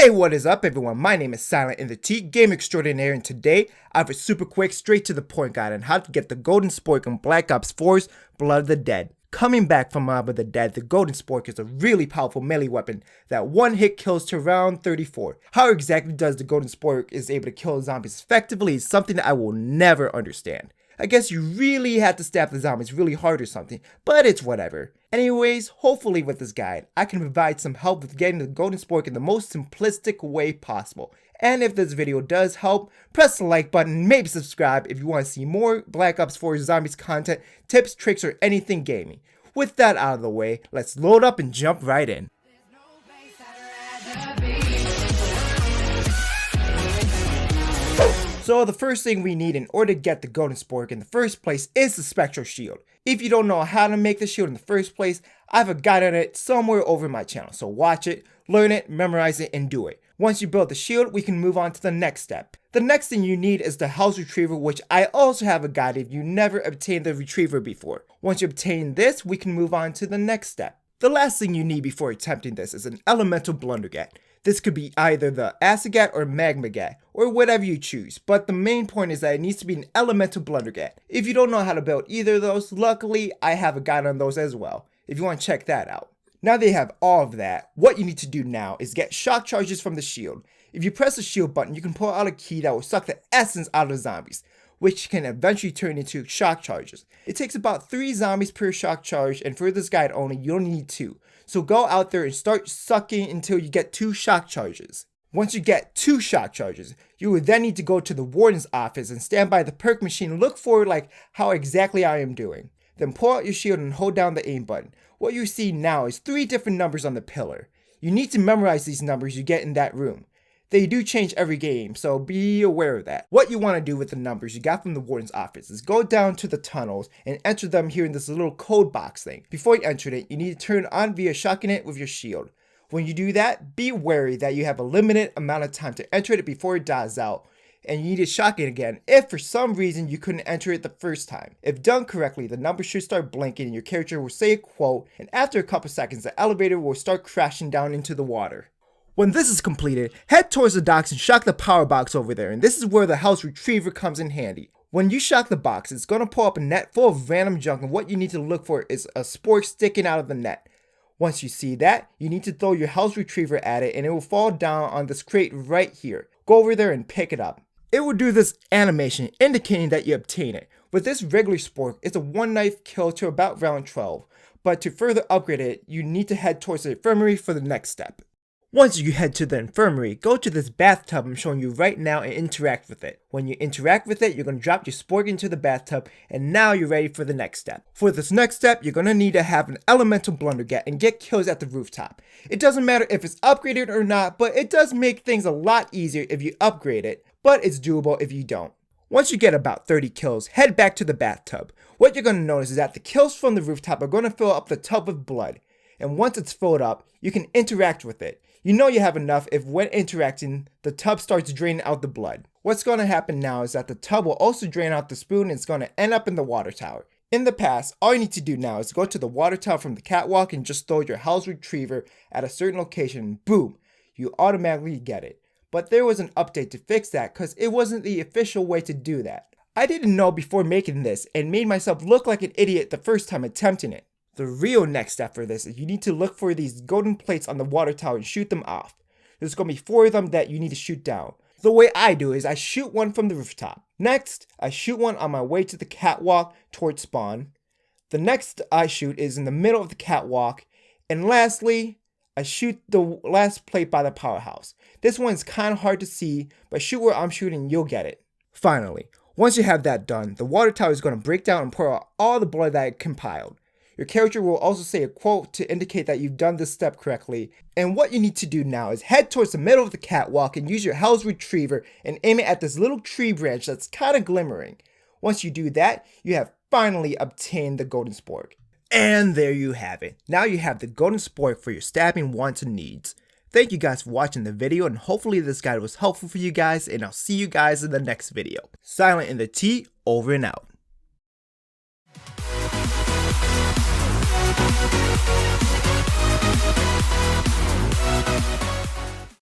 Hey, what is up everyone? My name is Silent in the T, Game Extraordinaire, and today I have a super quick, straight to the point guide on how to get the Golden Spork on Black Ops 4's Blood of the Dead. Coming back from Mob of the Dead, the Golden Spork is a really powerful melee weapon that one hit kills to around 34. How exactly does the Golden Spork is able to kill zombies effectively is something that I will never understand. I guess you really have to stab the zombies really hard or something, but it's whatever. Anyways, hopefully with this guide, I can provide some help with getting the Golden Spork in the most simplistic way possible. And if this video does help, press the like button, maybe subscribe if you want to see more Black Ops 4 Zombies content, tips, tricks, or anything gaming. With that out of the way, let's load up and jump right in. So the first thing we need in order to get the Golden Spork in the first place is the Spectral Shield. If you don't know how to make the shield in the first place, I have a guide on it somewhere over my channel, so watch it, learn it, memorize it, and do it. Once you build the shield, we can move on to the next step. The next thing you need is the House Retriever, which I also have a guide if you never obtained the Retriever before. Once you obtain this, we can move on to the next step. The last thing you need before attempting this is an Elemental Blundergat. This could be either the Acid-Gat or Magma-Gat, or whatever you choose, but the main point is that it needs to be an Elemental Blundergat. If you don't know how to build either of those, luckily I have a guide on those as well, if you want to check that out. Now that you have all of that, what you need to do now is get shock charges from the shield. If you press the shield button, you can pull out a key that will suck the essence out of the zombies, which can eventually turn into shock charges. It takes about 3 zombies per shock charge, and for this guide only, you don't need 2. So go out there and start sucking until you get 2 shock charges. Once you get 2 shock charges, you will then need to go to the warden's office and stand by the perk machine and look for like how exactly I am doing. Then pull out your shield and hold down the aim button. What you see now is 3 different numbers on the pillar. You need to memorize these numbers you get in that room. They do change every game, so be aware of that. What you want to do with the numbers you got from the warden's office is go down to the tunnels and enter them here in this little code box thing. Before you enter it, you need to turn on via shocking it with your shield. When you do that, be wary that you have a limited amount of time to enter it before it dies out, and you need to shock it again if for some reason you couldn't enter it the first time. If done correctly, the numbers should start blinking and your character will say a quote, and after a couple seconds, the elevator will start crashing down into the water. When this is completed, head towards the docks and shock the power box over there, and this is where the House Retriever comes in handy. When you shock the box, it's going to pull up a net full of random junk, and what you need to look for is a spork sticking out of the net. Once you see that, you need to throw your House Retriever at it and it will fall down on this crate right here. Go over there and pick it up. It will do this animation indicating that you obtain it. With this regular spork, it's a 1-knife kill to about round 12, but to further upgrade it, you need to head towards the infirmary for the next step. Once you head to the infirmary, go to this bathtub I'm showing you right now and interact with it. When you interact with it, you're going to drop your spork into the bathtub, and now you're ready for the next step. For this next step, you're going to need to have an Elemental Blundergat and get kills at the rooftop. It doesn't matter if it's upgraded or not, but it does make things a lot easier if you upgrade it, but it's doable if you don't. Once you get about 30 kills, head back to the bathtub. What you're going to notice is that the kills from the rooftop are going to fill up the tub with blood, and once it's filled up, you can interact with it. You know you have enough if when interacting, the tub starts draining out the blood. What's going to happen now is that the tub will also drain out the spoon and it's going to end up in the water tower. In the past, all you need to do now is go to the water tower from the catwalk and just throw your House Retriever at a certain location and boom, you automatically get it. But there was an update to fix that because it wasn't the official way to do that. I didn't know before making this and made myself look like an idiot the first time attempting it. The real next step for this is you need to look for these golden plates on the water tower and shoot them off. There's going to be 4 of them that you need to shoot down. The way I do is I shoot one from the rooftop. Next, I shoot one on my way to the catwalk towards spawn. The next I shoot is in the middle of the catwalk. And lastly, I shoot the last plate by the powerhouse. This one's kind of hard to see, but shoot where I'm shooting, you'll get it. Finally, once you have that done, the water tower is going to break down and pour out all the blood that it compiled. Your character will also say a quote to indicate that you've done this step correctly. And what you need to do now is head towards the middle of the catwalk and use your House Retriever and aim it at this little tree branch that's kind of glimmering. Once you do that, you have finally obtained the Golden Spork. And there you have it. Now you have the Golden Spork for your stabbing wants and needs. Thank you guys for watching the video, and hopefully this guide was helpful for you guys, and I'll see you guys in the next video. Silent in the T, over and out. We'll be right back.